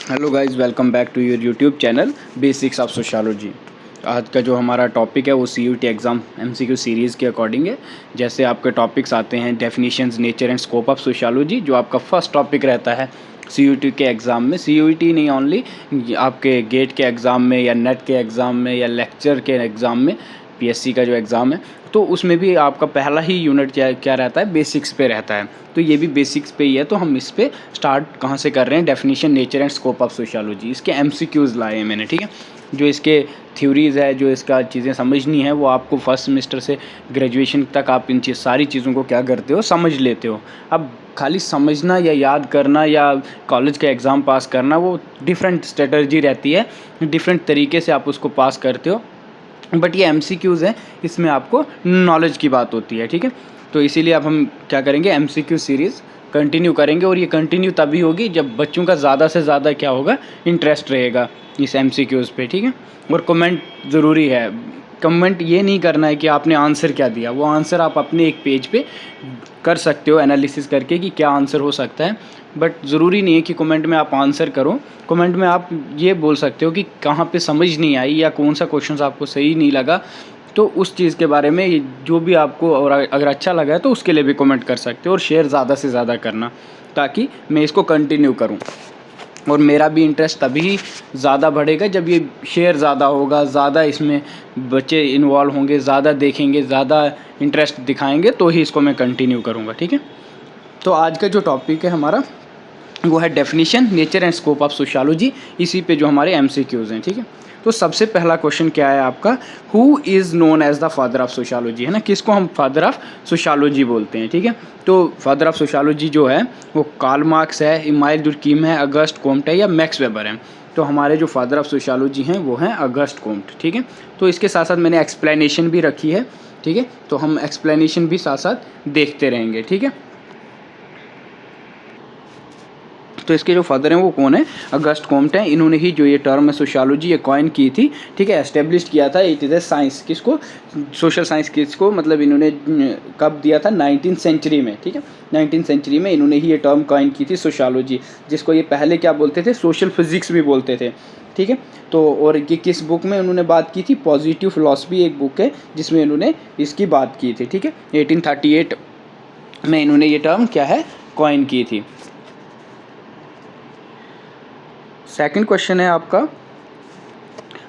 Hello guys, welcome back to your YouTube channel basics of sociology. आज का जो हमारा टॉपिक है वो सीयूटी एग्ज़ाम एमसीक्यू सीरीज़ के अकॉर्डिंग है। जैसे आपके टॉपिक्स आते हैं definitions, nature and scope of sociology, जो आपका फर्स्ट टॉपिक रहता है सीयूटी के एग्ज़ाम में। सीयूटी नहीं ओनली, आपके गेट के एग्ज़ाम में या नेट के एग्ज़ाम में या लेक्चर के एग्ज़ाम में, पीएससी का जो एग्ज़ाम है तो उसमें भी आपका पहला ही यूनिट क्या रहता है, बेसिक्स पे रहता है। तो ये भी बेसिक्स पे ही है। तो हम इस पे स्टार्ट कहाँ से कर रहे हैं, definition, nature and scope of sociology. इसके एमसीक्यूज़ लाए हैं मैंने, ठीक है। जो इसके थ्योरीज़ है, जो इसका चीज़ें समझनी है, वो आपको फर्स्ट सेमेस्टर से ग्रेजुएशन तक आप इन सारी चीज़ों को क्या करते हो, समझ लेते हो। अब खाली समझना या याद करना या कॉलेज का एग्ज़ाम पास करना, वो डिफरेंट स्ट्रेटजी रहती है, डिफरेंट तरीके से आप उसको पास करते हो। बट ये एमसीक्यूज़ है, इसमें आपको नॉलेज की बात होती है, ठीक है। तो इसीलिए अब हम क्या करेंगे, एमसीक्यू सीरीज़ कंटिन्यू करेंगे। और ये कंटिन्यू तभी होगी जब बच्चों का ज़्यादा से ज़्यादा क्या होगा, इंटरेस्ट रहेगा इस एमसीक्यूज़ पे, ठीक है। और कमेंट ज़रूरी है। कमेंट ये नहीं करना है कि आपने आंसर क्या दिया, वो आंसर आप अपने एक पेज पे कर सकते हो एनालिसिस करके कि क्या आंसर हो सकता है। बट ज़रूरी नहीं है कि कमेंट में आप आंसर करो। कमेंट में आप ये बोल सकते हो कि कहाँ पे समझ नहीं आई या कौन सा क्वेश्चन आपको सही नहीं लगा। तो उस चीज़ के बारे में जो भी आपको, और अगर अच्छा लगा है तो उसके लिए भी कमेंट कर सकते हो। और शेयर ज़्यादा से ज़्यादा करना, ताकि मैं इसको कंटिन्यू करूँ। और मेरा भी इंटरेस्ट तभी ज़्यादा बढ़ेगा जब ये शेयर ज़्यादा होगा, ज़्यादा इसमें बच्चे इन्वॉल्व होंगे, ज़्यादा देखेंगे, ज़्यादा इंटरेस्ट दिखाएंगे, तो ही इसको मैं कंटिन्यू करूँगा, ठीक है। तो आज का जो टॉपिक है हमारा वो है definition, nature and scope of sociology. इसी पे जो हमारे एमसीक्यूज़ हैं, ठीक है। तो सबसे पहला क्वेश्चन क्या है आपका, who is known as the father of sociology, है ना। किसको हम फादर ऑफ सोशियोलॉजी बोलते हैं, ठीक है। तो फादर ऑफ सोशियोलॉजी जो है वो कार्ल मार्क्स है, इमानुएल डुर्कीम है, अगस्ट कोम्ट है या मैक्स वेबर है। तो हमारे जो फादर ऑफ सोशियोलॉजी हैं वो हैं अगस्ट कोम्ट, ठीक है। तो इसके साथ साथ मैंने एक्सप्लेनेशन भी रखी है, ठीक है। तो हम एक्सप्लेनेशन भी साथ साथ देखते रहेंगे, ठीक है। तो इसके जो फादर हैं वो कौन है, अगस्ट कोम्ट हैं। इन्होंने ही जो ये टर्म है सोशियोलॉजी ये कॉइन की थी, ठीक है, एस्टेब्लिश किया था। इट इज़ ए साइंस, किसको, सोशल साइंस किसको, मतलब इन्होंने कब दिया था, 19th सेंचुरी में, ठीक है। 19th सेंचुरी में इन्होंने ही ये टर्म कॉइन की थी सोशियोलॉजी, जिसको ये पहले क्या बोलते थे, सोशल फिजिक्स भी बोलते थे, ठीक है। तो और ये किस बुक में उन्होंने बात की थी, पॉजिटिव फिलॉसफी एक बुक है जिसमें इन्होंने इसकी बात की थी, ठीक है। 1838 में इन्होंने ये टर्म क्या है, कॉइन की थी। सेकंड क्वेश्चन है आपका,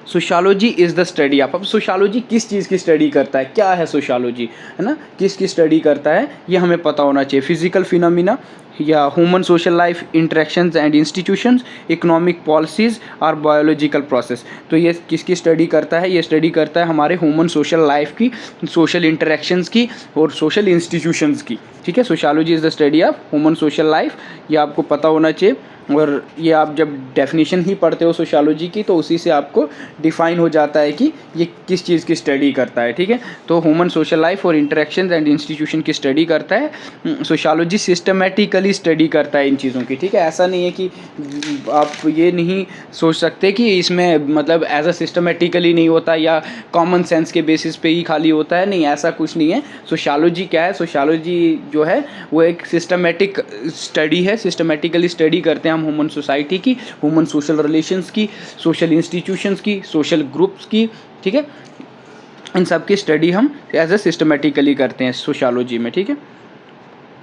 sociology is the study of. अब सोशियोलॉजी किस चीज़ की स्टडी करता है, क्या है सोशियोलॉजी, है ना, किसकी स्टडी करता है, ये हमें पता होना चाहिए। फिजिकल फिनोमिना या human social life, interactions and institutions, economic policies और बायोलॉजिकल प्रोसेस। तो ये किसकी स्टडी करता है, ये स्टडी करता है हमारे ह्यूमन सोशल लाइफ की, सोशल इंटरेक्शंस की और सोशल इंस्टीट्यूशंस की, ठीक है। Sociology is the study of human social life, ये आपको पता होना चाहिए। और ये आप जब डेफिनेशन ही पढ़ते हो सोशियोलॉजी की तो उसी से आपको डिफ़ाइन हो जाता है कि ये किस चीज़ की स्टडी करता है, ठीक है। तो ह्यूमन सोशल लाइफ और इंटरेक्शन एंड इंस्टीट्यूशन की स्टडी करता है। सोशियोलॉजी सिस्टमेटिकली स्टडी करता है इन चीज़ों की, ठीक है। ऐसा नहीं है कि आप ये नहीं सोच सकते कि इसमें मतलब एज अ सिस्टमेटिकली नहीं होता या कॉमन सेंस के बेसिस पे ही खाली होता है, नहीं, ऐसा कुछ नहीं है। सोशियोलॉजी क्या है, सोशियोलॉजी जो है वो एक सिस्टमेटिक स्टडी है, सिस्टमेटिकली स्टडी करते हैं हम ह्यूमन सोसाइटी की, ह्यूमन सोशल रिलेशंस की, सोशल इंस्टीट्यूशंस की, सोशल ग्रुप्स की, ठीक है। इन सब की स्टडी हम एज ए सिस्टमेटिकली करते हैं सोशियोलॉजी में, ठीक है।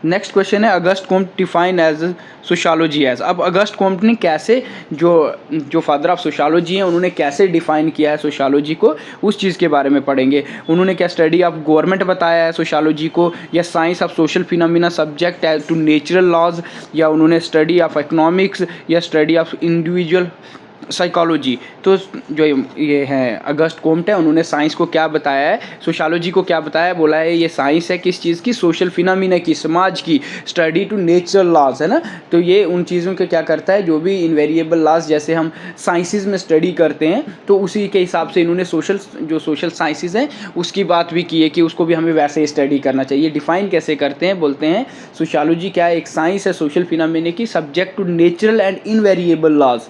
नेक्स्ट क्वेश्चन है, Auguste Comte define as sociology as. अब अगस्ट कोम्ट ने कैसे, जो फादर ऑफ सोशियोलॉजी हैं उन्होंने कैसे डिफाइन किया है सोशियोलॉजी को, उस चीज़ के बारे में पढ़ेंगे। उन्होंने क्या स्टडी ऑफ गवर्नमेंट बताया है सोशियोलॉजी को, या science of social phenomena subject to natural laws, या उन्होंने स्टडी ऑफ इकोनॉमिक्स या स्टडी ऑफ इंडिविजुअल साइकोलॉजी। तो जो ये है अगस्ट कोम्ट है, उन्होंने साइंस को क्या बताया है, सोशियोलॉजी को क्या बताया है, बोला है ये साइंस है किस चीज़ की, सोशल फिनोमिना की, समाज की, स्टडी टू नेचुरल लॉज, है ना। तो ये उन चीज़ों के क्या करता है, जो भी इनवेरिएबल लॉज जैसे हम साइंसेस में स्टडी करते हैं, तो उसी के हिसाब से इन्होंने सोशल साइंसेस हैं उसकी बात भी की है कि उसको भी हमें वैसे ही स्टडी करना चाहिए। डिफाइन कैसे करते हैं, बोलते हैं सोशियोलॉजी क्या है, एक साइंस है सोशल फिनोमिना की, subject to natural and invariable laws,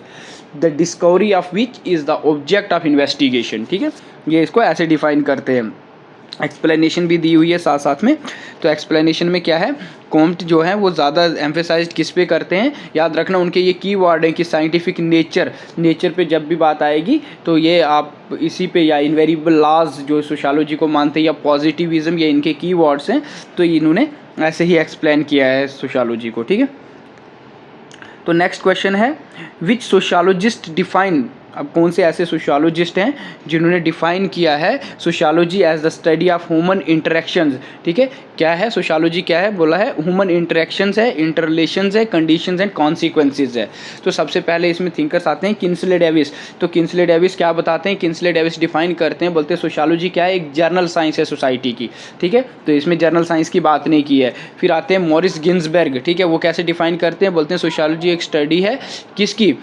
the discovery of which is the object of investigation, ठीक है। ये इसको ऐसे डिफाइन करते हैं। एक्सप्लेनेशन भी दी हुई है साथ साथ में। तो एक्सप्लेनेशन में क्या है, कॉम्ट जो है वो ज़्यादा एम्फेसाइज किस पे करते हैं, याद रखना उनके ये की वर्ड हैं कि साइंटिफिक नेचर पे जब भी बात आएगी तो ये आप इसी पे, या इनवेरिएबल लॉज जो सोशियोलॉजी को मानते हैं, या पॉजिटिविज्म, ये इनके की वर्ड्स हैं। तो इन्होंने ऐसे ही एक्सप्लेन किया है सोशियोलॉजी को, ठीक है। तो नेक्स्ट क्वेश्चन है, विच सोशियोलॉजिस्ट डिफाइन, अब कौन से ऐसे सोशियोलॉजिस्ट हैं जिन्होंने डिफाइन किया है sociology as the study of human interactions, ठीक है। क्या है सोशियोलॉजी, क्या है, बोला है ह्यूमन इंटरेक्शंस है, इंटररिलेशंस है, कंडीशंस एंड कॉन्सिक्वेंसेज है। तो सबसे पहले इसमें थिंकर्स आते हैं किंसले डेविस। तो किंसले डेविस क्या बताते हैं, किंसले डेविस डिफाइन करते हैं, बोलते हैं सोशियोलॉजी क्या है, एक जर्नल साइंस है सोसाइटी की, ठीक है। तो इसमें जर्नल साइंस की बात नहीं की है। फिर आते हैं मॉरिस गिन्सबर्ग, ठीक है, वो कैसे डिफाइन करते हैं, बोलते हैं सोशियोलॉजी एक स्टडी है किसकी,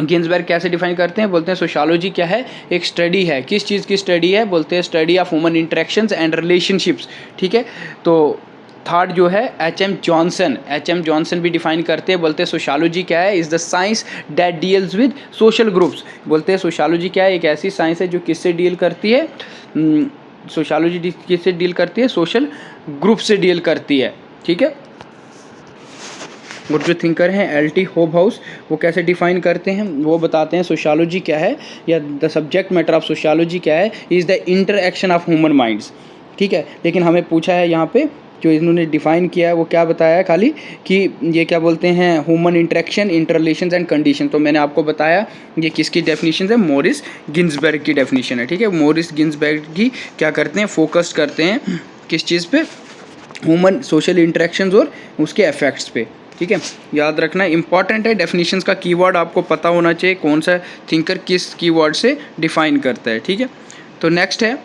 गिन्सबर्ग कैसे डिफाइन करते हैं, बोलते हैं सोशियोलॉजी क्या है, एक स्टडी है, किस चीज़ की स्टडी है, बोलते हैं study of human interactions and relationships, ठीक है। तो थर्ड जो है एच.एम. जॉनसन भी डिफाइन करते हैं, बोलते हैं सोशियोलॉजी क्या है, is the science that deals with social groups. बोलते हैं सोशियोलॉजी क्या है, एक ऐसी साइंस है जो किससे डील करती है, सोशियोलॉजी किससे डील करती है, सोशल ग्रुप से डील करती है, ठीक है। और जो थिंकर हैं एल.टी. होबहाउस, वो कैसे डिफाइन करते हैं, वो बताते हैं सोशियोलॉजी क्या है, या the subject matter of sociology क्या है, is the interaction of human minds, ठीक है। लेकिन हमें पूछा है यहाँ पे जो इन्होंने डिफाइन किया है वो क्या बताया है खाली, कि ये क्या बोलते हैं, ह्यूमन इंटरेक्शन, इंटररिलेशंस एंड कंडीशन। तो मैंने आपको बताया ये किसकी डेफिनेशन है, मॉरिस गिन्सबर्ग की डेफिनेशन है, ठीक है। मॉरिस गिन्सबर्ग की क्या करते हैं, फोकस करते हैं किस चीज़ पे, ह्यूमन सोशल इंटरेक्शंस और उसके इफेक्ट्स पे, ठीक है। याद रखना इंपॉर्टेंट है, डेफिनेशंस का कीवर्ड आपको पता होना चाहिए, कौन सा थिंकर किस कीवर्ड से डिफाइन करता है, ठीक है। तो नेक्स्ट है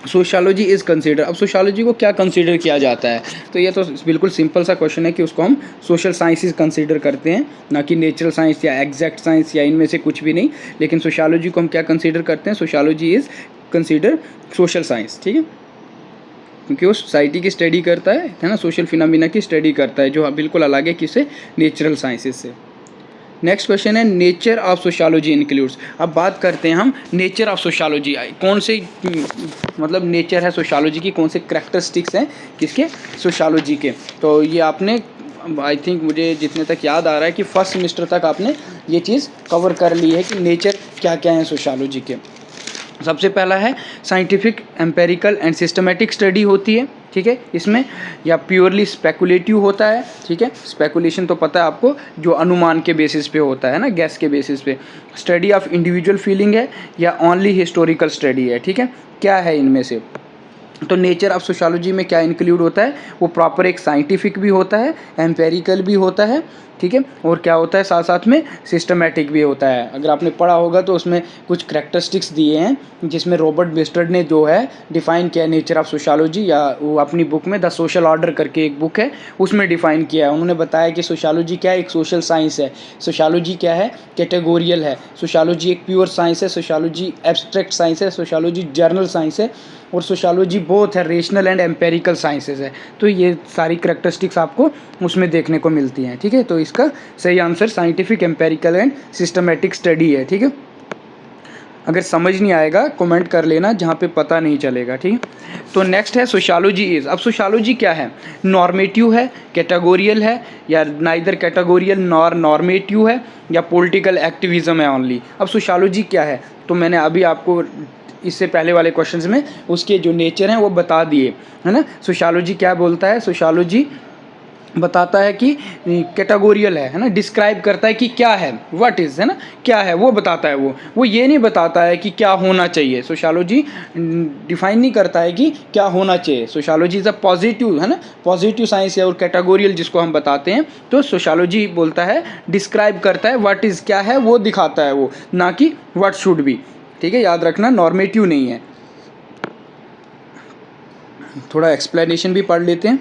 सोशियोलॉजी इज़ कंसीडर। अब सोशियोलॉजी को क्या कंसीडर किया जाता है, तो ये तो बिल्कुल सिंपल सा क्वेश्चन है कि उसको हम सोशल साइंसेस कंसीडर करते हैं, ना कि नेचुरल साइंस या एग्जैक्ट साइंस या इनमें से कुछ भी नहीं। लेकिन सोशियोलॉजी को हम क्या कंसीडर करते हैं, sociology is consider social science, ठीक है, क्योंकि वो सोसाइटी की स्टडी करता है ना, सोशल फिनोमिना की स्टडी करता है, जो बिल्कुल अलग है किससे, नेचुरल साइंसेस से। नेक्स्ट क्वेश्चन है नेचर ऑफ सोशियोलॉजी इंक्लूड्स। अब बात करते हैं हम नेचर ऑफ सोशियोलॉजी, कौन से मतलब नेचर है सोशियोलॉजी की, कौन से करैक्टरिस्टिक्स हैं किसके, सोशियोलॉजी के। तो ये आपने आई थिंक मुझे जितने तक याद आ रहा है कि फर्स्ट सेमेस्टर तक आपने ये चीज़ कवर कर ली है कि नेचर क्या क्या है सोशियोलॉजी के। सबसे पहला है scientific empirical and systematic study होती है, ठीक है इसमें, या प्योरली स्पेकुलेटिव होता है, ठीक है। स्पेकुलेशन तो पता है आपको, जो अनुमान के बेसिस पे होता है ना, गैस के बेसिस पे। स्टडी ऑफ इंडिविजुअल फीलिंग है, या ओनली हिस्टोरिकल स्टडी है, ठीक है। क्या है इनमें से, तो नेचर ऑफ सोशियोलॉजी में क्या इंक्लूड होता है, वो प्रॉपर एक साइंटिफिक भी होता है, एम्पेरिकल भी होता है, ठीक है, और क्या होता है साथ साथ में सिस्टमेटिक भी होता है। अगर आपने पढ़ा होगा तो उसमें कुछ करैक्टरिस्टिक्स दिए हैं, जिसमें रॉबर्ट बेस्टर्ड ने जो है डिफ़ाइन किया नेचर ऑफ सोशियोलॉजी, या वो अपनी बुक में द सोशल ऑर्डर करके एक बुक है उसमें डिफ़ाइन किया है। उन्होंने बताया कि सोशियोलॉजी क्या है, एक सोशल साइंस है, सोशियोलॉजी क्या है, कैटेगोरियल है, सोशियोलॉजी एक प्योर साइंस है, सोशियोलॉजी एब्स्ट्रैक्ट साइंस है, सोशियोलॉजी जर्नल साइंस है, और सोशियोलॉजी बोथ है रेशनल एंड एम्पेरिकल साइंसेज है। तो ये सारी करैक्टरिस्टिक्स आपको उसमें देखने को मिलती हैं, ठीक है। तो इसका सही answer scientific, empirical and systematic study है, ठीक है। अगर समझ नहीं आएगा कमेंट कर लेना जहाँ पे पता नहीं चलेगा, ठीक है। तो नेक्स्ट है सोशियोलॉजी इज़। अब सोशियोलॉजी क्या है, नॉर्मेटिव है, कैटेगोरियल है, या नाइदर कैटेगोरियल नॉर नॉर्मेटिव है, या पॉलिटिकल एक्टिविज्म है ओनली। अब सोशियोलॉजी क्या है, तो मैंने अभी आपको इससे पहले वाले क्वेश्चंस में उसके जो नेचर हैं वो बता दिए, है ना। सोशियोलॉजी क्या बोलता है, सोशियोलॉजी बताता है कि कैटेगोरियल है ना, डिस्क्राइब करता है कि क्या है, व्हाट इज़, है ना, क्या है वो बताता है। वो ये नहीं बताता है कि क्या होना चाहिए। सोशियोलॉजी डिफाइन नहीं करता है कि क्या होना चाहिए। सोशियोलॉजी इज़ अ पॉजिटिव, है ना, पॉजिटिव साइंस है, और कैटेगोरियल जिसको हम बताते हैं, तो सोशियोलॉजी बोलता है, डिस्क्राइब करता है व्हाट इज़ क्या है वो दिखाता है वो, ना कि व्हाट शुड बी, ठीक है। याद रखना नॉर्मेटिव नहीं है। थोड़ा एक्सप्लेनेशन भी पढ़ लेते हैं,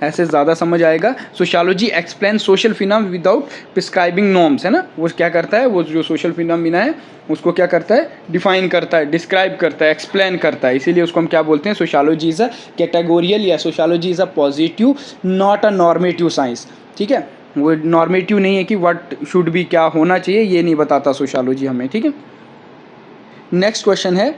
ऐसे ज़्यादा समझ आएगा। Sociology explain social phenomena without prescribing norms, है ना। वो क्या करता है, वो जो सोशल फिनोमिना है उसको क्या करता है, डिफाइन करता है, डिस्क्राइब करता है, एक्सप्लेन करता है। इसीलिए उसको हम क्या बोलते हैं, सोशियोलॉजी इज़ अ कैटेगोरियल, या sociology is a positive not a normative science, ठीक है। वो नॉर्मेटिव नहीं है कि व्हाट शुड बी, क्या होना चाहिए, ये नहीं बताता सोशियोलॉजी हमें, ठीक है। नेक्स्ट क्वेश्चन है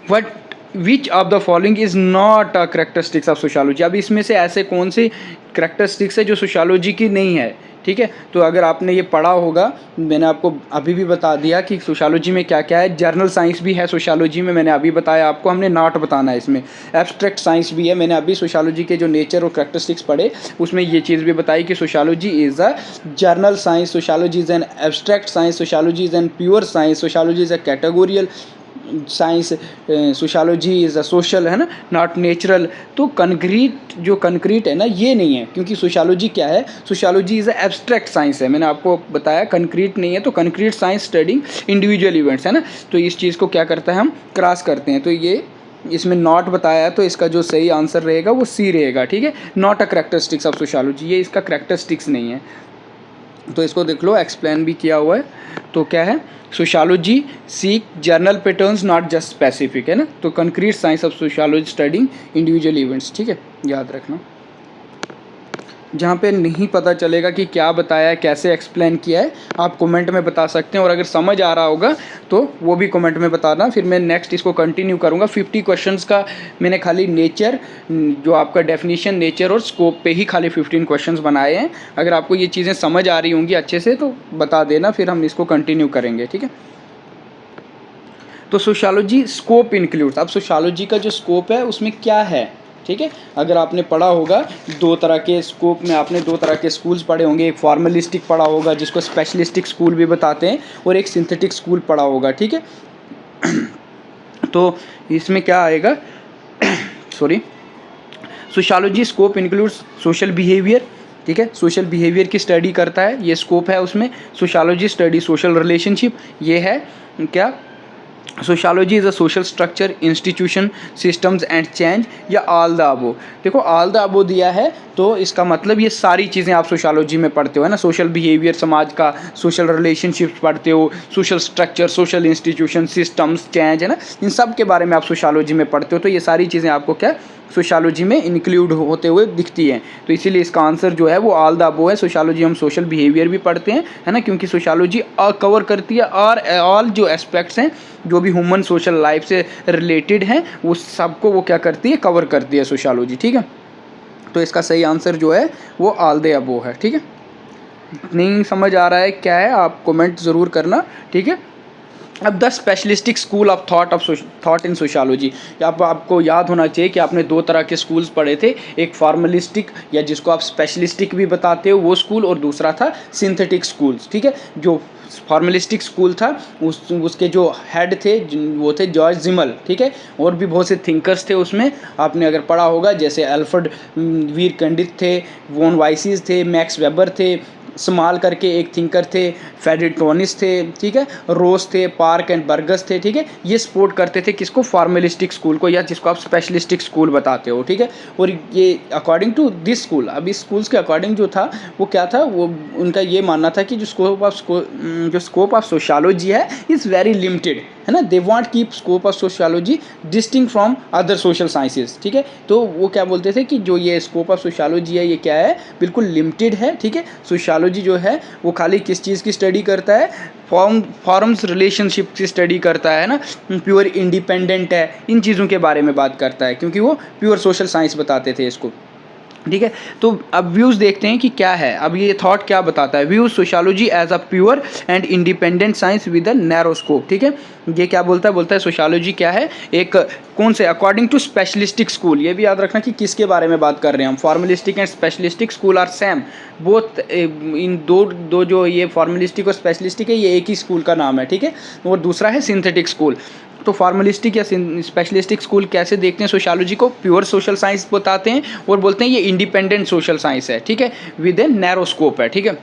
what which of the following is not a characteristics of sociology. अब इसमें से ऐसे कौन से करेक्टरिस्टिक्स है जो सोशियोलॉजी की नहीं है, ठीक है। तो अगर आपने ये पढ़ा होगा, मैंने आपको अभी भी बता दिया कि सोशियोलॉजी में क्या क्या है। जर्नल साइंस भी है सोशियोलॉजी में, मैंने अभी बताया आपको, हमने नॉट बताना है इसमें। एब्स्ट्रैक्ट साइंस भी है, मैंने अभी सोशियोलॉजी के जो नेचर और करेक्टरिस्टिक्स पढ़े उसमें ये चीज़ भी बताई कि sociology is a general science, sociology is an abstract science, sociology is an pure science, sociology is a categorical science, sociology is a social, है ना, नॉट नेचुरल। तो कंक्रीट जो कंक्रीट है ना, ये नहीं है, क्योंकि सोशियोलॉजी क्या है, sociology is a abstract science है। मैंने आपको बताया कंक्रीट नहीं है, तो concrete science studying individual events, है ना। तो इस चीज़ को क्या करता है, हम क्रॉस करते हैं। तो ये इसमें नॉट बताया है, तो इसका जो सही आंसर रहेगा वो सी रहेगा, ठीक है। Not a characteristics of sociology, ये इसका करेक्टरिस्टिक्स नहीं है। तो इसको देख लो, एक्सप्लेन भी किया हुआ है। तो क्या है, sociology seek journal patterns not just specific, है ना। तो concrete science of sociology studying individual events, ठीक है, याद रखना। जहाँ पे नहीं पता चलेगा कि क्या बताया है, कैसे एक्सप्लेन किया है, आप कमेंट में बता सकते हैं। और अगर समझ आ रहा होगा तो वो भी कमेंट में बताना, फिर मैं नेक्स्ट इसको कंटिन्यू करूँगा। 50 क्वेश्चंस का मैंने खाली नेचर, जो आपका डेफिनेशन, नेचर और स्कोप पे ही खाली 15 क्वेश्चंस बनाए हैं। अगर आपको ये चीज़ें समझ आ रही होंगी अच्छे से तो बता देना, फिर हम इसको कंटिन्यू करेंगे, ठीक है। तो सोशियोलॉजी स्कोप इंक्लूड्स, अब सोशियोलॉजी का जो स्कोप है उसमें क्या है, ठीक है। अगर आपने पढ़ा होगा, दो तरह के स्कोप में आपने दो तरह के स्कूल्स पढ़े होंगे। एक फॉर्मलिस्टिक पढ़ा होगा जिसको स्पेशलिस्टिक स्कूल भी बताते हैं, और एक सिंथेटिक स्कूल पढ़ा होगा, ठीक है। तो इसमें क्या आएगा, sorry, sociology scope includes social behaviour, ठीक है, सोशल बिहेवियर की स्टडी करता है, ये स्कोप है उसमें। सोशियोलॉजी स्टडी सोशल रिलेशनशिप, ये है क्या, sociology is a social structure, institution, systems and change, या ऑल द अबो। देखो ऑल द अबो दिया है, तो इसका मतलब ये सारी चीज़ें आप सोशियोलॉजी में पढ़ते हो, है ना। सोशल बिहेवियर समाज का, सोशल रिलेशनशिप्स पढ़ते हो, social structure, social institution, systems, change, है ना, इन सब के बारे में आप सोशियोलॉजी में पढ़ते हो। तो ये सारी चीज़ें आपको क्या सोशियोलॉजी में इंक्लूड होते हुए दिखती हैं। तो इसीलिए इसका आंसर जो है वो ऑल द अबो है। सोशियोलॉजी हम सोशल बिहेवियर भी पढ़ते हैं, है ना, क्योंकि सोशियोलॉजी कवर करती है और ऑल जो एस्पेक्ट्स हैं जो भी ह्यूमन सोशल लाइफ से रिलेटेड हैं वो सबको वो क्या करती है, कवर करती है सोशियोलॉजी, ठीक है। तो इसका सही आंसर जो है वो ऑल द अबो है, ठीक है। नहीं समझ आ रहा है क्या है, आप कमेंट ज़रूर करना, ठीक है। अब the specialistic school of thought in sociology, आपको याद होना चाहिए कि आपने दो तरह के स्कूल्स पढ़े थे, एक फॉर्मलिस्टिक या जिसको आप स्पेशलिस्टिक भी बताते हो वो स्कूल, और दूसरा था सिंथेटिक स्कूल्स, ठीक है। जो फॉर्मलिस्टिक स्कूल था उसके जो हेड थे वो थे जॉर्ज जिमल, ठीक है। और भी बहुत से थिंकर्स थे उसमें, आपने अगर पढ़ा होगा, जैसे अल्फ्रेड वीरकंडित थे, वॉन वाइसिस थे, मैक्स वेबर थे, स्मॉल करके एक थिंकर थे, फेडिटोनिस थे, ठीक है, रोज थे, पार्क एंड बर्गस थे, ठीक है। ये सपोर्ट करते थे किसको, फॉर्मलिस्टिक स्कूल को, या जिसको आप स्पेशलिस्टिक स्कूल बताते हो, ठीक है। और ये अकॉर्डिंग टू दिस स्कूल, अब इस स्कूल्स के अकॉर्डिंग जो था वो क्या था, वो उनका ये मानना था कि जो स्कोप ऑफ सोशियोलॉजी है इज़ वेरी लिमिटेड, है ना। They want keep scope of sociology distinct from other social sciences, ठीक है। तो वो क्या बोलते थे कि जो ये स्कोप ऑफ सोशियोलॉजी है ये क्या है, बिल्कुल लिमिटेड है, ठीक है। सोशियोलॉजी जो है वो खाली किस चीज़ की स्टडी करता है, फॉर्म्स रिलेशनशिप की स्टडी करता है ना, प्योर इंडिपेंडेंट है, इन चीज़ों के बारे में बात करता है, क्योंकि वो प्योर सोशल साइंस बताते थे इसको, ठीक है। तो अब व्यूज़ देखते हैं कि क्या है। अब ये थॉट क्या बताता है, views sociology as a pure and independent science with a narrow scope, ठीक है। ये क्या बोलता है, बोलता है सोशियोलॉजी क्या है, एक कौन से, अकॉर्डिंग टू स्पेशलिस्टिक स्कूल। ये भी याद रखना कि किसके बारे में बात कर रहे हैं हम, formalistic and specialistic school are same, both, इन दो जो ये फॉर्मलिस्टिक और स्पेशलिस्टिक है ये एक ही स्कूल का नाम है, ठीक है। और दूसरा है सिंथेटिक स्कूल। तो फार्मलिस्टिक या स्पेशलिस्टिक स्कूल कैसे देखते हैं सोशियोलॉजी को, प्योर सोशल साइंस बताते हैं और बोलते हैं ये इंडिपेंडेंट सोशल साइंस है, ठीक है, विद ए नैरो स्कोप है, ठीक है।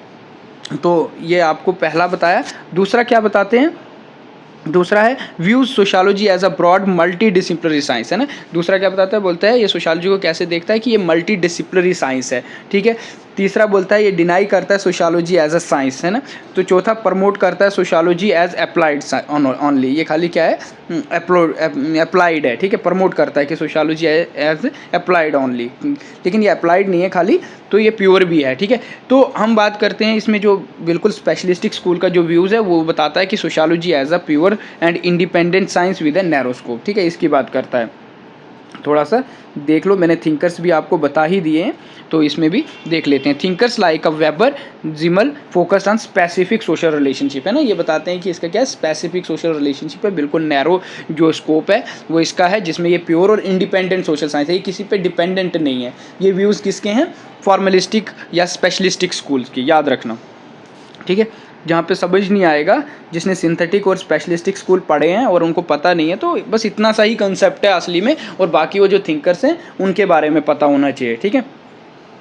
तो ये आपको पहला बताया। दूसरा क्या बताते हैं, दूसरा है views sociology as a broad multidisciplinary science, है ना। दूसरा क्या बताता है, बोलता है ये सोशियोलॉजी को कैसे देखता है कि ये मल्टी डिसिप्लिनरी साइंस है, ठीक है। तीसरा बोलता है ये डिनाई करता है सोशियोलॉजी एज अ साइंस, है ना। तो चौथा प्रमोट करता है सोशियोलॉजी एज अप्लाइड ओनली, ये खाली क्या है, अप्लाइड है, ठीक है। प्रमोट करता है कि सोशियोलॉजी एज अप्लाइड ओनली, लेकिन ये अप्लाइड नहीं है खाली, तो ये प्योर भी है, ठीक है। तो हम बात करते हैं इसमें जो बिल्कुल स्पेशलिस्टिक स्कूल का जो व्यूज़ है वो बताता है कि sociology as a pure and independent science with a narrow scope, ठीक है, इसकी बात करता है। थोड़ा सा देख लो, मैंने थिंकर्स भी आपको बता ही दिए हैं, तो इसमें भी देख लेते हैं। Thinkers like a Weber, Simmel focus on specific social relationship, है ना, ये बताते हैं कि इसका क्या है, स्पेसिफिक सोशल रिलेशनशिप है, बिल्कुल नैरो जो स्कोप है वो इसका है, जिसमें ये प्योर और इंडिपेंडेंट सोशल साइंस है, ये किसी पे डिपेंडेंट नहीं है। ये व्यूज़ किसके हैं, फॉर्मलिस्टिक या स्पेशलिस्टिक स्कूल्स की, याद रखना, ठीक है। जहाँ पे समझ नहीं आएगा, जिसने सिंथेटिक और स्पेशलिस्टिक स्कूल पढ़े हैं और उनको पता नहीं है, तो बस इतना सा ही कंसेप्ट है असली में, और बाकी वो जो थिंकर्स हैं उनके बारे में पता होना चाहिए, ठीक है।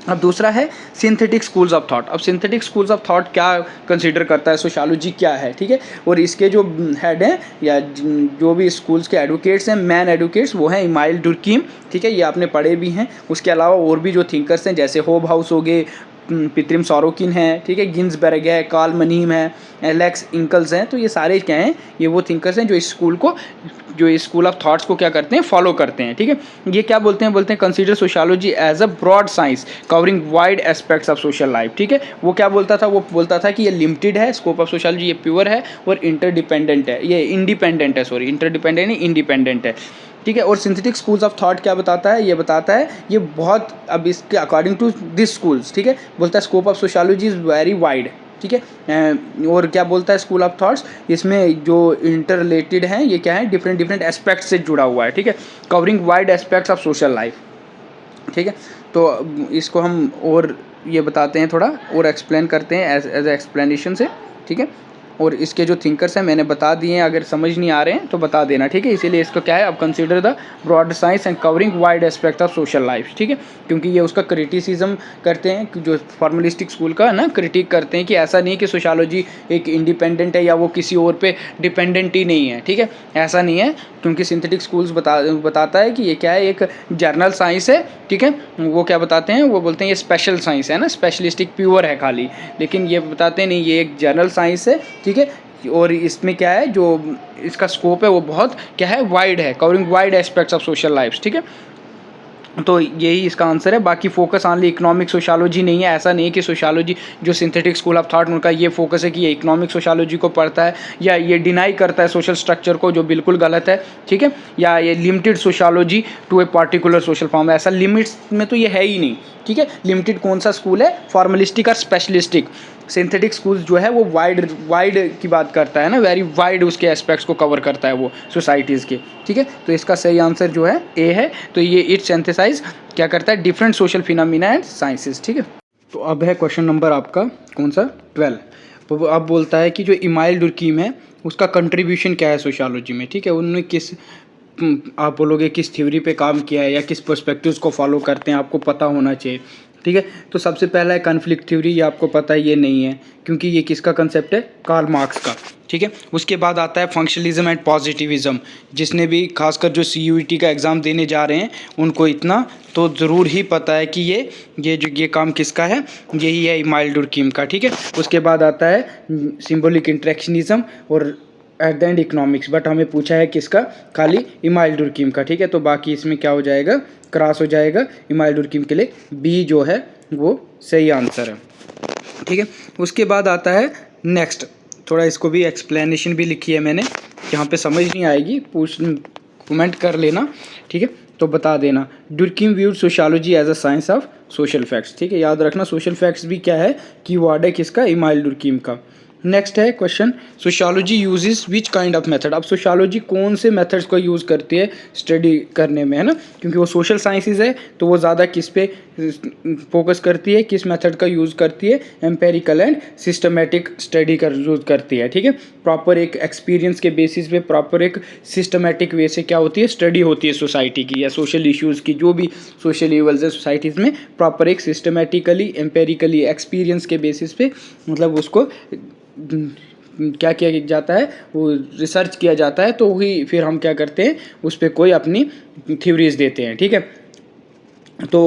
अब दूसरा है सिंथेटिक स्कूल्स ऑफ थॉट। अब सिंथेटिक स्कूल्स ऑफ थॉट क्या कंसीडर करता है, सोशियोलॉजी क्या है, ठीक है, और इसके जो हेड हैं या जो भी स्कूल्स के एडवोकेट्स हैं, मैन एडवोकेट्स, वो हैं इमाइल डुर्कीम, ठीक है, ये आपने पढ़े भी हैं। उसके अलावा और भी जो थिंकर्स हैं, जैसे होब हाउस हो गए, पित्रिम सोरोकिन है, ठीक है, गिन्सबर्ग है, कार्ल मनीम है, एलेक्स इंकल्स हैं, तो ये सारे क्या हैं, ये वो थिंकर्स हैं जो इस स्कूल को, जो इस स्कूल ऑफ थॉट्स को क्या करते हैं, फॉलो करते हैं, ठीक है। ये क्या बोलते हैं consider sociology as a broad science covering wide aspects of social life, ठीक है। वो क्या बोलता था, वो बोलता था कि ये लिमिटेड है स्कोप ऑफ सोशियोलॉजी, ये प्योर है और इंटरडिपेंडेंट है, ये इंडिपेंडेंट है, सॉरी इंटरडिपेंडेंट नहीं, इंडिपेंडेंट है, ठीक है। और सिंथेटिक स्कूल्स ऑफ थॉट क्या बताता है, ये बताता है ये बहुत, अब इसके अकॉर्डिंग टू दिस स्कूल्स, ठीक है, बोलता है scope of sociology is very wide, ठीक है। और क्या बोलता है स्कूल ऑफ थॉट्स, इसमें जो इंटर रिलेटेड हैं, ये क्या है, डिफरेंट डिफरेंट एस्पेक्ट से जुड़ा हुआ है, ठीक है, covering wide aspects of social life, ठीक है। तो इसको हम और ये बताते हैं, थोड़ा और एक्सप्लेन करते हैं एज एक्सप्लेनेशन से, ठीक है। और इसके जो थिंकर्स हैं मैंने बता दिए हैं, अगर समझ नहीं आ रहे हैं तो बता देना, ठीक है। इसीलिए इसको क्या है, अब consider the broad science and covering wide aspect of social life, ठीक है, क्योंकि ये उसका क्रिटिसिज्म करते हैं, जो फॉर्मलिस्टिक स्कूल का ना क्रिटिक करते हैं कि ऐसा नहीं है कि सोशियोलॉजी एक इंडिपेंडेंट है या वो किसी और पे डिपेंडेंट ही नहीं है, ठीक है, ऐसा नहीं है, क्योंकि सिंथेटिक स्कूल्स बताता है कि ये क्या है, एक जर्नल साइंस है, ठीक है। वो क्या बताते हैं, वो बोलते हैं ये स्पेशल साइंस है ना, स्पेशलिस्टिक प्योर है खाली, लेकिन ये बताते नहीं, ये एक जर्नल साइंस है, ठीक है। और इसमें क्या है, जो इसका स्कोप है वो बहुत क्या है, वाइड है, covering wide aspects of social life, ठीक है। तो यही इसका आंसर है। बाकी फोकस ऑनली इकोनॉमिक सोशियोलॉजी नहीं है, ऐसा नहीं है कि सोशियोलॉजी जो सिंथेटिक स्कूल ऑफ थॉट उनका ये फोकस है कि ये इकोनॉमिक सोशियोलॉजी को पढ़ता है या ये डिनाई करता है सोशल स्ट्रक्चर को, जो बिल्कुल गलत है, ठीक है, या ये limited sociology to a particular social form, ऐसा लिमिट्स में तो ये है ही नहीं, ठीक है। लिमिटेड कौन सा स्कूल है, फॉर्मलिस्टिक और स्पेशलिस्टिक। सिंथेटिक स्कूल्स जो है वो वाइड की बात करता है ना, वेरी वाइड उसके एस्पेक्ट्स को कवर करता है वो सोसाइटीज़ के, ठीक है। तो इसका सही आंसर जो है ए है। तो ये इट सिंथेसाइज क्या करता है, different social phenomena and sciences, ठीक है। तो अब है क्वेश्चन नंबर आपका कौन सा, 12। तो अब बोलता है कि जो इमाइल डुर्कीम है उसका कंट्रीब्यूशन क्या है सोशियोलॉजी में, ठीक है, उन्होंने किस, आप बोलोगे किस थ्योरी पे काम किया है या किस पर्सपेक्टिव्स को फॉलो करते हैं, आपको पता होना चाहिए, ठीक है। तो सबसे पहला है कॉन्फ्लिक्ट थ्योरी, ये आपको पता है ये नहीं है, क्योंकि ये किसका कंसेप्ट है, कार्ल मार्क्स का, ठीक है। उसके बाद आता है फंक्शनलिज्म एंड पॉजिटिविज्म, जिसने भी खासकर जो CUET का एग्ज़ाम देने जा रहे हैं उनको इतना तो ज़रूर ही पता है कि ये काम किसका है, यही है इमाइल डुर्कीम का, ठीक है। उसके बाद आता है सिंबॉलिक इंटरेक्शनिज्म और at the end economics, but हमें पूछा है किसका, खाली इमाइल डुर्कीम का, ठीक है। तो बाकी इसमें क्या हो जाएगा, क्रॉस हो जाएगा, इमाइल डुर्कीम के लिए बी जो है वो सही आंसर है, ठीक है। उसके बाद आता है नेक्स्ट, थोड़ा इसको भी एक्सप्लेनेशन भी लिखी है मैंने, यहाँ पे समझ नहीं आएगी कमेंट कर लेना, ठीक है, तो बता देना। Durkheim viewed sociology as a science of social facts, ठीक है, याद रखना सोशल फैक्ट्स भी क्या है, कीवर्ड है किसका, इमाइल डुर्कीम का। नेक्स्ट है question, sociology uses which kind of method. अब सोशियोलॉजी कौन से मेथड्स को यूज़ करती है स्टडी करने में, है ना, क्योंकि वो सोशल साइंसेज है तो वो ज़्यादा किस पे फोकस करती है, किस मेथड का यूज़ करती है, एम्पेरिकल एंड सिस्टमेटिक स्टडी का यूज़ करती है, ठीक है। प्रॉपर एक एक्सपीरियंस के बेसिस पे, प्रॉपर एक सिस्टमेटिक वे से क्या होती है, स्टडी होती है सोसाइटी की या सोशल इश्यूज़ की, जो भी सोशल इवल्स है सोसाइटीज़ में, प्रॉपर एक सिस्टमेटिकली एम्पेरिकली एक्सपीरियंस के बेसिस पे, मतलब उसको क्या किया जाता है, वो रिसर्च किया जाता है, तो वही फिर हम क्या करते हैं, उस पर कोई अपनी थ्योरीज देते हैं, ठीक है। तो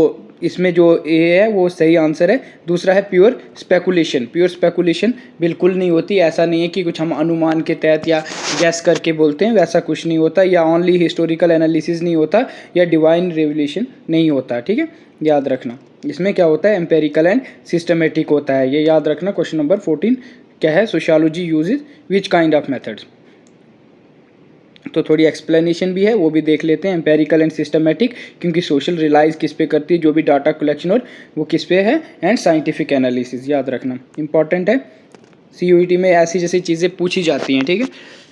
इसमें जो ए है वो सही आंसर है। दूसरा है प्योर स्पेकुलेशन। प्योर स्पेकुलेशन बिल्कुल नहीं होती, ऐसा नहीं है कि कुछ हम अनुमान के तहत या गैस करके बोलते हैं, वैसा कुछ नहीं होता, या ओनली हिस्टोरिकल एनालिसिस नहीं होता, या डिवाइन रेवलेशन नहीं होता, ठीक है, याद रखना। इसमें क्या होता है, एम्पेरिकल एंड सिस्टमेटिक होता है, ये याद रखना। क्वेश्चन नंबर 14 क्या है, sociology uses which kind of methods, तो थोड़ी एक्सप्लेनेशन भी है, वो भी देख लेते हैं। एम्पेरिकल एंड सिस्टमेटिक, क्योंकि सोशल रिलाइज किस पे करती है, जो भी डाटा कलेक्शन और वो किस पे है, एंड साइंटिफिक एनालिसिस, याद रखना इंपॉर्टेंट है। CUET में ऐसी जैसी चीज़ें पूछी जाती हैं, ठीक है।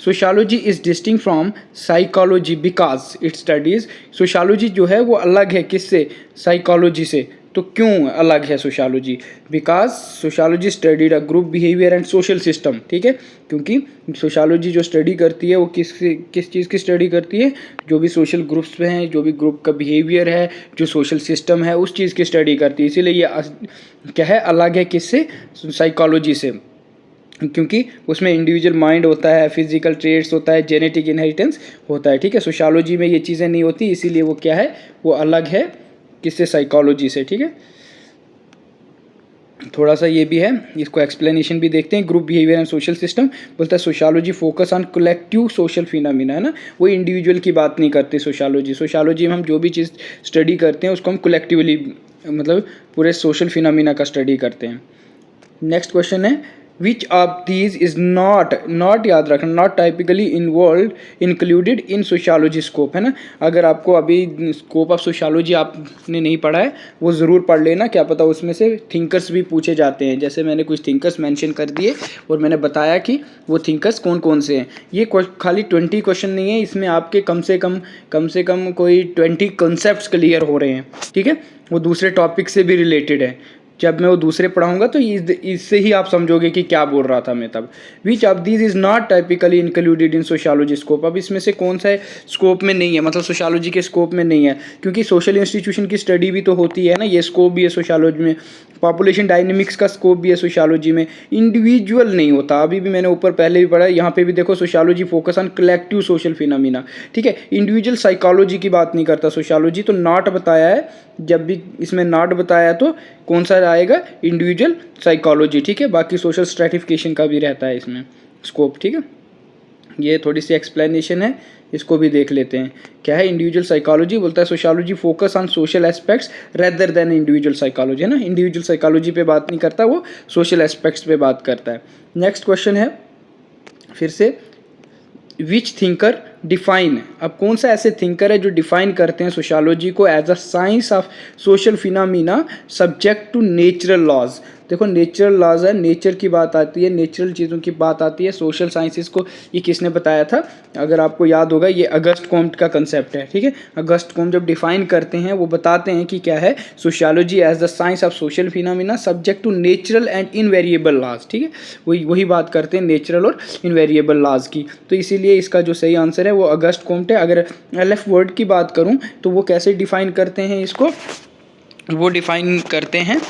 Sociology is distinct from psychology because it studies, sociology जो है वो अलग है किससे, साइकोलॉजी से। तो क्यों अलग है sociology? Because sociology studied a group behaviour and social system, ठीक है। क्योंकि सोशियोलॉजी जो स्टडी करती है वो किस चीज़ की स्टडी करती है, जो भी सोशल ग्रुप्स में हैं, जो भी ग्रुप का बिहेवियर है, जो सोशल सिस्टम है, उस चीज़ की स्टडी करती है। इसीलिए ये क्या है, अलग है किससे, साइकोलॉजी से। क्योंकि उसमें इंडिविजुअल माइंड होता है, फिजिकल ट्रेट्स होता है, जेनेटिक इनहेरिटेंस होता है, ठीक है। सोशियोलॉजी में ये चीज़ें नहीं होती, इसीलिए वो क्या है, वो अलग है किससे, साइकोलॉजी से, ठीक है। थोड़ा सा ये भी है, इसको एक्सप्लेनेशन भी देखते हैं। Group behaviour and social system बोलता है sociology focus on collective social phenomena, है ना, वो इंडिविजुअल की बात नहीं करती सोशियोलॉजी में हम जो भी चीज़ स्टडी करते हैं उसको हम कलेक्टिवली, मतलब पूरे सोशल फिनोमिना का स्टडी करते हैं। नेक्स्ट क्वेश्चन है which of these is not याद रखना, not typically included in sociology scope, है ना। अगर आपको अभी स्कोप ऑफ सोशियोलॉजी आपने नहीं पढ़ा है, वो ज़रूर पढ़ लेना, क्या पता उसमें से थिंकर्स भी पूछे जाते हैं। जैसे मैंने कुछ थिंकर्स मेंशन कर दिए और मैंने बताया कि वो थिंकर्स कौन कौन से हैं। ये खाली 20 क्वेश्चन नहीं है, इसमें आपके कम से कम कोई 20 कॉन्सेप्ट्स क्लियर हो रहे हैं, ठीक है। वो दूसरे टॉपिक से भी रिलेटेड है। जब मैं वो दूसरे पढ़ाऊंगा तो इससे ही आप समझोगे कि क्या बोल रहा था मैं तब। Which of these is not typically included in sociology scope, अब इसमें से कौन सा स्कोप में नहीं है, मतलब सोशियोलॉजी के स्कोप में नहीं है, क्योंकि सोशल इंस्टीट्यूशन की स्टडी भी तो होती है ना, ये स्कोप भी है सोशियोलॉजी में। पॉपुलेशन डायनेमिक्स का स्कोप भी है सोशियोलॉजी में, इंडिविजुअल नहीं होता। अभी भी मैंने ऊपर पहले भी पढ़ा, यहाँ पे भी देखो sociology focus on collective social phenomena, ठीक है। इंडिविजुअल साइकोलॉजी की बात नहीं करता सोशियोलॉजी, तो नॉट बताया है। जब भी इसमें नॉट बताया तो कौन सा आएगा, इंडिविजुअल साइकोलॉजी, ठीक है। बाकी सोशल स्ट्रैटिफिकेशन का भी रहता है इसमें स्कोप, ठीक है। ये थोड़ी सी एक्सप्लेनेशन है, इसको भी देख लेते हैं। क्या है इंडिविजुअल साइकोलॉजी, बोलता है sociology focus on social aspects rather than individual psychology, है ना। इंडिविजुअल साइकोलॉजी पे बात नहीं करता, वो सोशल एस्पेक्ट्स पे बात करता है। नेक्स्ट क्वेश्चन है फिर से, विच थिंकर डिफाइन, अब कौन सा ऐसे थिंकर है जो डिफाइन करते हैं सोशियोलॉजी को as a science of social phenomena subject to natural laws. देखो नेचुरल लॉज है, नेचर की बात आती है, नेचुरल चीज़ों की बात आती है। सोशल साइंसिस को ये किसने बताया था, अगर आपको याद होगा, ये अगस्ट कॉम्ट का कंसेप्ट है, ठीक है। अगस्ट कॉम्ट जब डिफाइन करते हैं वो बताते हैं कि क्या है, sociology as the science of social phenomena subject to natural and invariable laws, ठीक है। वही बात करते हैं नेचुरल और इनवेरिएबल लॉज की। तो इसीलिए इसका जो सही आंसर है वो अगस्ट कॉम्ट है। अगर एलएफ वर्ड की बात करूं तो वो कैसे डिफाइन करते हैं इसको, वो डिफाइन करते हैं,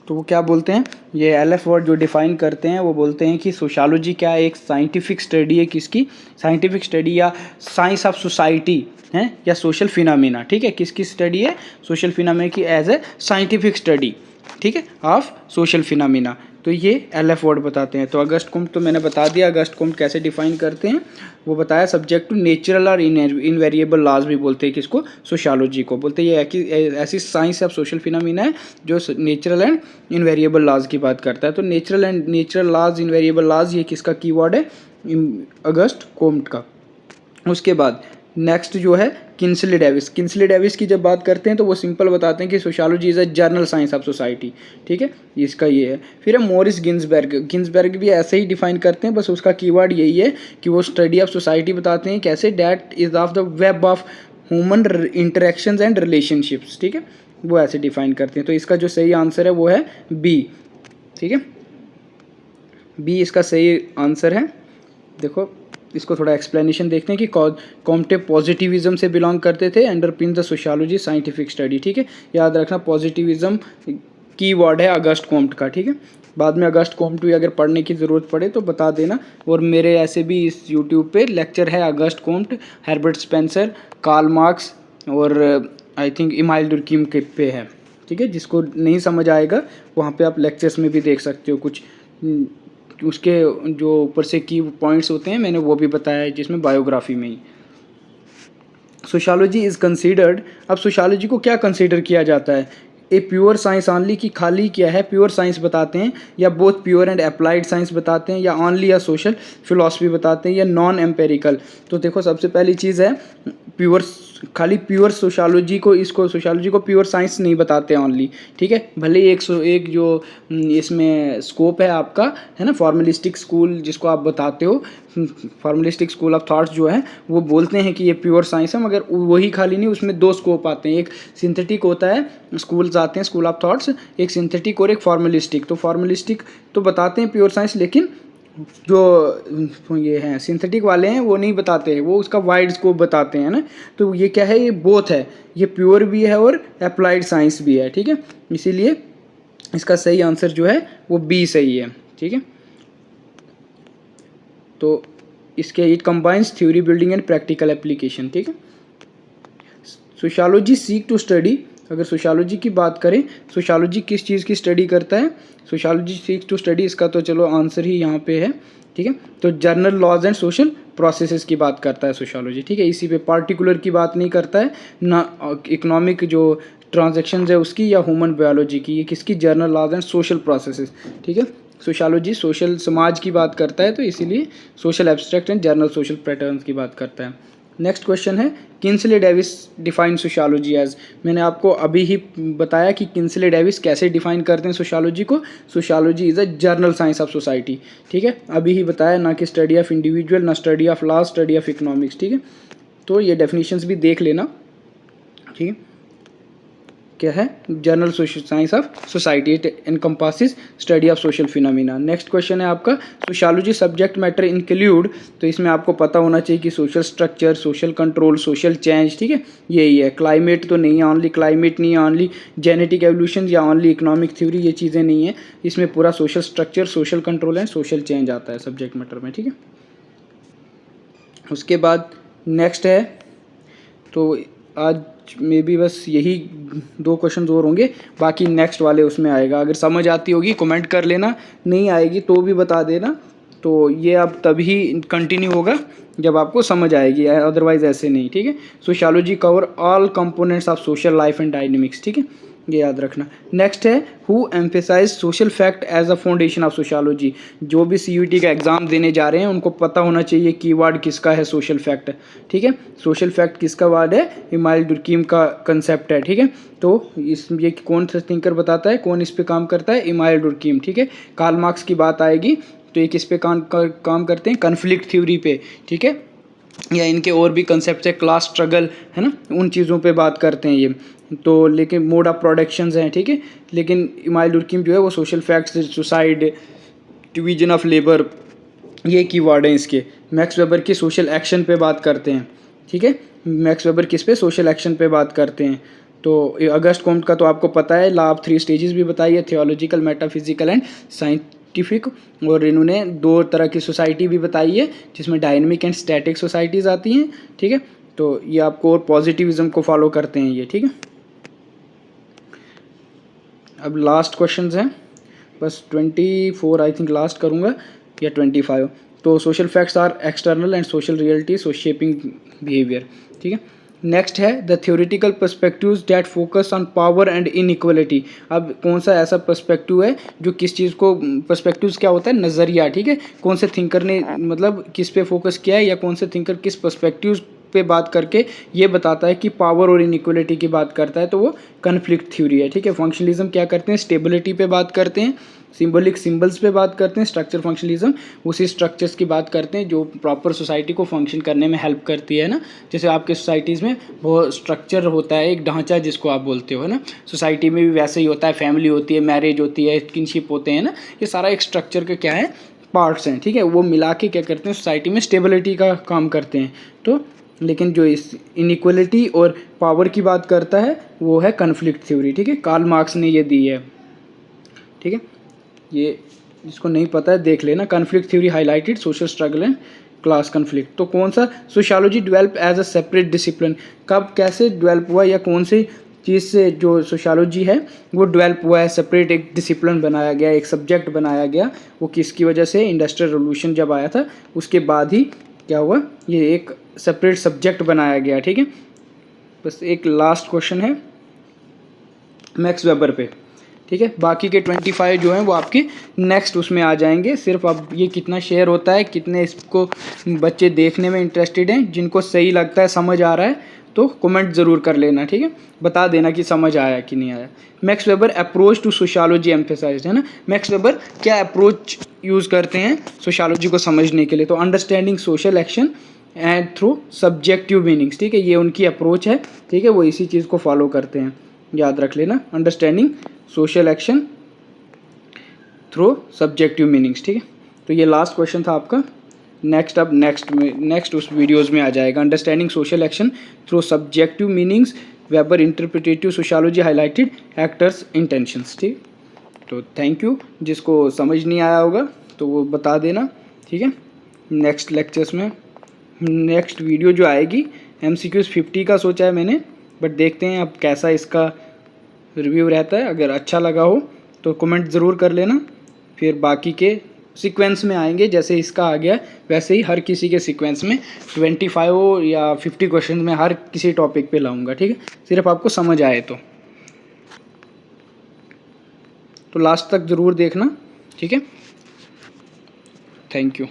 तो वो क्या बोलते हैं, ये एलएफ वर्ड जो डिफाइन करते हैं वो बोलते हैं कि सोशियोलॉजी क्या है, एक साइंटिफिक स्टडी है, किसकी, साइंटिफिक स्टडी या साइंस ऑफ सोसाइटी है, या सोशल फिनोमिना, ठीक है। किसकी स्टडी है, सोशल फिनोमिना की एज ए साइंटिफिक स्टडी, ठीक है, ऑफ सोशल फिनोमिना। तो ये एलएफ वर्ड बताते हैं। तो अगस्ट कॉम्ट तो मैंने बता दिया, अगस्ट कॉम्ट कैसे डिफाइन करते हैं वो बताया, सब्जेक्ट टू नेचुरल और इनवेरिएबल लॉज भी बोलते हैं किसको, सोशियोलॉजी को। बोलते हैं ये ऐसी साइंस ऑफ सोशल फिनोमिना है जो नेचुरल एंड इनवेरिएबल लॉज की बात करता है। तो नेचुरल लॉज, इनवेरिएबल लॉज, ये किसका कीवर्ड है, अगस्ट कॉम्ट का। उसके बाद नेक्स्ट जो है किंसले डेविस की जब बात करते हैं तो वो सिंपल बताते हैं कि sociology is a general science of society, ठीक है, इसका ये है। फिर है मॉरिस गिन्सबर्ग भी ऐसे ही डिफाइन करते हैं, बस उसका कीवर्ड यही है कि वो स्टडी ऑफ सोसाइटी बताते हैं कैसे, that is of the web of human interactions and relationships, ठीक है, वो ऐसे डिफाइन करते हैं। तो इसका जो सही आंसर है वो है बी, ठीक है, बी इसका सही आंसर है। देखो इसको थोड़ा एक्सप्लेनेशन देखते हैं कि कॉम्टे पॉजिटिविज्म से बिलोंग करते थे, अंडरपिन द सोशियोलॉजी साइंटिफिक स्टडी, ठीक है। याद रखना पॉजिटिविज्म की वर्ड है अगस्ट कॉम्ट का, ठीक है। बाद में अगस्ट कॉम्ट भी अगर पढ़ने की ज़रूरत पड़े तो बता देना। और मेरे ऐसे भी इस यूट्यूब पे लेक्चर है Auguste Comte, Herbert Spencer, Karl Marx और आई थिंक इमाइल डुर्कीम के पे है, ठीक है। जिसको नहीं समझ आएगा वहाँ पे आप लेक्चर्स में भी देख सकते हो, कुछ उसके जो ऊपर से की पॉइंट्स होते हैं मैंने वो भी बताया है जिसमें बायोग्राफी में ही। सोशियोलॉजी इज़ कंसीडर्ड, अब सोशियोलॉजी को क्या कंसीडर किया जाता है, ए प्योर साइंस ऑनली की खाली क्या है, प्योर साइंस बताते हैं, या both pure and applied science बताते हैं, या ऑनली या सोशल फिलॉसफी बताते हैं, या नॉन एम्पेरिकल। तो देखो सबसे पहली चीज़ है प्योर, खाली प्योर सोशियोलॉजी को, इसको सोशियोलॉजी को प्योर साइंस नहीं बताते ऑनली, ठीक है। भले ही एक जो इसमें स्कोप है आपका, है ना, फॉर्मलिस्टिक स्कूल जिसको आप बताते हो, फॉर्मलिस्टिक स्कूल ऑफ थॉट्स जो है वो बोलते हैं कि ये प्योर साइंस है, मगर वही खाली नहीं, उसमें दो स्कोप आते हैं, एक सिंथेटिक होता है, स्कूल्स आते हैं स्कूल ऑफ थॉट्स, एक सिंथेटिक और एक फॉर्मलिस्टिक। तो फॉर्मलिस्टिक तो बताते हैं प्योर साइंस, लेकिन जो ये हैं सिंथेटिक वाले हैं वो नहीं बताते हैं, वो उसका वाइड स्कोप बताते हैं ना। तो ये क्या है, ये बोथ है, ये प्योर भी है और अप्लाइड साइंस भी है, ठीक है। इसीलिए इसका सही आंसर जो है वो बी सही है, ठीक है। तो इसके it combines theory building and practical application, ठीक है। सोशियोलॉजी सीक टू स्टडी, अगर सोशियोलॉजी की बात करें, सोशियोलॉजी किस चीज़ की स्टडी करता है, सोशियोलॉजी सीक टू स्टडी, इसका तो चलो आंसर ही यहाँ पे है, ठीक है। तो general laws and social processes की बात करता है सोशियोलॉजी, ठीक है। इसी पे पार्टिकुलर की बात नहीं करता है ना, इकोनॉमिक जो ट्रांजेक्शन्स है उसकी, या ह्यूमन बायोलॉजी की, ये किसकी, general laws and social processes, ठीक है। सोशियोलॉजी सोशल समाज की बात करता है, तो इसीलिए social abstract and journal social patterns की बात करता है। नेक्स्ट क्वेश्चन है किंसले डेविस डिफाइन सोशियोलॉजी एज, मैंने आपको अभी ही बताया कि किंसले डेविस कैसे डिफाइन करते हैं सोशियोलॉजी को, sociology is a general science of society, ठीक है। अभी ही बताया, ना कि स्टडी ऑफ इंडिविजुअल, ना study of law, study of economics, ठीक है। तो ये डेफिनेशंस भी देख लेना, ठीक है। क्या है, journal social science of society, it encompasses study of social phenomena. Next question है आपका सोशियोलॉजी सब्जेक्ट मैटर इंक्लूड, तो इसमें आपको पता होना चाहिए कि social structure, social control, social change, ठीक है, यही है। क्लाइमेट तो नहीं है, ऑनली क्लाइमेट नहीं है, ऑनली जेनेटिक एवोल्यूशन या ऑनली इकोनॉमिक थ्योरी, ये चीज़ें नहीं है, इसमें पूरा social structure, social control and social change आता है सब्जेक्ट मैटर में, ठीक है। उसके बाद नेक्स्ट है, तो आज में भी बस यही 2 क्वेश्चन और होंगे, बाकी नेक्स्ट वाले उसमें आएगा। अगर समझ आती होगी कमेंट कर लेना, नहीं आएगी तो भी बता देना। तो ये अब तभी कंटिन्यू होगा जब आपको समझ आएगी, अदरवाइज ऐसे नहीं, ठीक है। Sociology cover all components of social life and dynamics, ठीक है, ये याद रखना। नेक्स्ट है who emphasise social fact as a foundation of sociology, जो भी CUT का एग्जाम देने जा रहे हैं उनको पता होना चाहिए कीवर्ड किसका है, सोशल फैक्ट, ठीक है। सोशल फैक्ट किसका वर्ड है, इमाइल दुर्कीम का कंसेप्ट है, ठीक है। तो ये कौन सा थिंकर बताता है, कौन इस पे काम करता है, इमाइल दुर्कीम, ठीक है। कार्ल मार्क्स की बात आएगी तो ये किस पे काम करते हैं, कन्फ्लिक्ट थ्योरी पे, ठीक है, या इनके और भी कंसेप्ट है, क्लास स्ट्रगल, है ना, उन चीज़ों पे बात करते हैं ये। तो लेकिन मोड ऑफ प्रोडक्शंस हैं, ठीक है। लेकिन इमाइल दुर्कीम जो है वो social facts, suicide, division of labour, ये कीवर्ड हैं इसके। मैक्स वेबर की सोशल एक्शन पे बात करते हैं, ठीक है। मैक्स वेबर किस पे, सोशल एक्शन पे बात करते हैं। तो अगस्ट कॉम्ट का तो आपको पता है, लॉ ऑफ 3 स्टेजेस भी बताई है, थियोलॉजिकल, मेटाफिजिकल एंड साइंटिफिक। और इन्होंने 2 तरह की सोसाइटी भी बताई है, जिसमें डायनेमिक एंड स्टैटिक सोसाइटीज़ आती हैं, ठीक है। तो ये आपको और पॉजिटिविज्म को फॉलो करते हैं ये, ठीक है। अब लास्ट क्वेश्चंस हैं, बस 24 आई थिंक लास्ट करूँगा, या 25। तो social facts are external and social reality so shaping behaviour, ठीक है। नेक्स्ट है the theoretical perspectives that focus on power and inequality. अब कौन सा ऐसा पर्सपेक्टिव है जो किस चीज़ को, पर्सपेक्टिव्स क्या होता है, नज़रिया, ठीक है। कौन से थिंकर ने मतलब किस पे फोकस किया है, या कौन से थिंकर किस पर्सपेक्टिव्स पे बात करके ये बताता है कि पावर और इनइक्वलिटी की बात करता है, तो वो कन्फ्लिक्ट थ्योरी है, ठीक है। फंक्शनलिज्म क्या करते हैं, स्टेबिलिटी पे बात करते हैं, सिंबलिक सिंबल्स पे बात करते हैं। स्ट्रक्चर फंक्शनलिज्म उसी स्ट्रक्चर्स की बात करते हैं जो प्रॉपर सोसाइटी को फंक्शन करने में हेल्प करती है ना। जैसे आपके सोसाइटीज़ में वो स्ट्रक्चर होता है, एक ढांचा जिसको आप बोलते हो, है ना। सोसाइटी में भी वैसे ही होता है, फैमिली होती है, मैरिज होती है, किनशिप होते हैं ना, ये सारा एक स्ट्रक्चर का क्या है, पार्ट्स हैं, ठीक है। वो मिला के क्या करते हैं, सोसाइटी में स्टेबिलिटी का काम करते हैं। तो लेकिन जो इस इनइक्वलिटी और पावर की बात करता है वो है कन्फ्लिक्ट थ्योरी, ठीक है। कार्ल मार्क्स ने ये दी है, ठीक है। ये जिसको नहीं पता है देख लेना, conflict theory highlighted social struggle and class conflict. तो कौन सा sociology develop as a separate discipline, कब कैसे डेवलप हुआ, या कौन सी चीज़ से जो सोशियोलॉजी है वो डेवलप हुआ है, सेपरेट एक डिसिप्लिन बनाया गया, एक सब्जेक्ट बनाया गया, वो किसकी वजह से, इंडस्ट्रियल रेवोल्यूशन जब आया था उसके बाद ही क्या हुआ, ये एक सेपरेट सब्जेक्ट बनाया गया, ठीक है। बस एक लास्ट क्वेश्चन है, मैक्स वेबर पे, ठीक है। बाकी के 25 जो हैं वो आपके नेक्स्ट उसमें आ जाएंगे। सिर्फ अब ये कितना शेयर होता है, कितने इसको बच्चे देखने में इंटरेस्टेड हैं, जिनको सही लगता है, समझ आ रहा है तो कमेंट ज़रूर कर लेना, ठीक है। बता देना कि समझ आया कि नहीं आया। Max Weber approach to sociology emphasised, है ना। मैक्स वेबर क्या अप्रोच यूज़ करते हैं सोशियोलॉजी को समझने के लिए, तो understanding social action and through subjective meanings, ठीक है। ये उनकी अप्रोच है, ठीक है। वो इसी चीज़ को फॉलो करते हैं, याद रख लेना। Understanding social action through subjective meanings, ठीक है। तो ये लास्ट क्वेश्चन था आपका। नेक्स्ट अब नेक्स्ट उस वीडियोज़ में आ जाएगा। Understanding social action through subjective meanings, weber interpretative sociology highlighted actors intentions, ठीक। तो थैंक यू। जिसको समझ नहीं आया होगा तो वो बता देना, ठीक है। नेक्स्ट लेक्चर्स में नेक्स्ट वीडियो जो आएगी MCQs 50 का सोचा है मैंने, बट देखते हैं अब कैसा इसका रिव्यू रहता है। अगर अच्छा लगा हो तो कमेंट ज़रूर कर लेना। फिर बाकी के सीक्वेंस में आएंगे, जैसे इसका आ गया वैसे ही हर किसी के सीक्वेंस में 25 या 50 क्वेश्चन में हर किसी टॉपिक पे लाऊंगा, ठीक है। सिर्फ आपको समझ आए तो लास्ट तक ज़रूर देखना, ठीक है। Thank you.